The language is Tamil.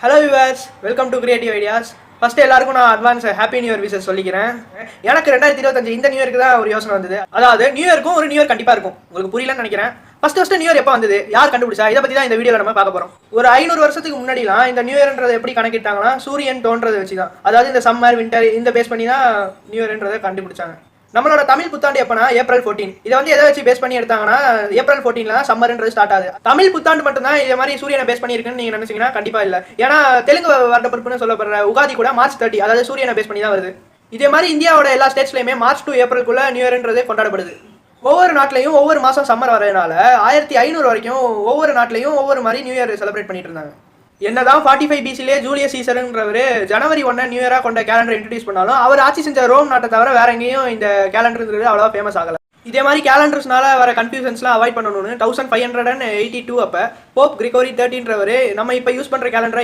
Hello viewers, welcome to creative ideas. First எல்லாருக்கும் நான் advance happy new year wishes சொல்லிக்கிறேன். எனக்கு 2025 இந்த நியூ இயருக்கு தான் ஒரு யோசனை வந்தது. அதாவது நியூ இயருக்கும் ஒரு நியூ இயர் கண்டிப்பாக இருக்கும். உங்களுக்கு புரியலன்னு நினைக்கிறேன். ஃபர்ஸ்ட் நியூ இயர் எப்போ வந்தது, யார் கண்டுபிடிச்சா, இதை பற்றி தான் இந்த வீடியோவில் நம்ம பார்க்க போகிறோம். ஒரு 500 வருஷத்துக்கு முன்னாடிலாம் இந்த நியூ இயர்ன்றதை எப்படி கணக்கிட்டாங்கன்னா சூரியன் தோன்றதை வச்சு தான். அதாவது இந்த சம்மர் வின்டர் இந்த பேஸ் பண்ணி தான் நியூ இயர்ன்றதை கண்டுபிடிச்சாங்க. நம்மளோட தமிழ் புத்தாண்டு எப்பனா ஏப்ரல் 14. இதை வந்து எதை வச்சு பேஸ் பண்ணி எடுத்தாங்கன்னா ஏப்ரல் 14 தான் சம்மர்ன்றது ஸ்டார்ட் ஆகுது. தமிழ் புத்தாண்டு மட்டும் தான் இதே மாதிரி சூரியனை பேஸ் பண்ணி இருக்குன்னு நீங்க நினைச்சீங்கன்னா கண்டிப்பா இல்ல. ஏன்னா தெலுங்கு வருடப்பிறப்புன்னு சொல்லப்படுற உகாதி கூட மார்ச் 30, அதாவது சூரியனை பேஸ் பண்ணி தான் வருது. இதே மாதிரி இந்தியாவோட எல்லா ஸ்டேட்ஸ்லயுமே மார்ச் டு ஏப்ரலுக்குள்ள நியூ இயர்ன்றது கொண்டாடப்படுது. ஒவ்வொரு நாட்டிலையும் ஒவ்வொரு மாசம் சம்மர் வரதுனால 1500 வரைக்கும் ஒவ்வொரு நாட்டிலையும் ஒவ்வொரு மாதிரி நியூ இயர் செலிப்ரேட் பண்ணிட்டு இருந்தாங்க. என்னதான் 45 பிசிலே ஜூலியஸ் சீசர்ன்றவர் ஜனவரி 1 நியூ இயரா கொண்ட கேலண்டர் இன்ட்ரடியூஸ் பண்ணாலும் அவர் ஆட்சி செஞ்ச ரோம் நாட்டை தவிர வேற எங்கேயும் இந்த கேலண்டர் அவ்வளவா ஃபேமஸ் ஆகல. இதே மாதிரி கேலண்டர்ஸ்னால வர கன்ஃபியூஷன்ஸ்லாம் அவாய்ட் பண்ணணும்னு 1582 அப்ப போப் கிரிகோரி 13 நம்ம இப்ப யூஸ் பண்ற கேலண்டரை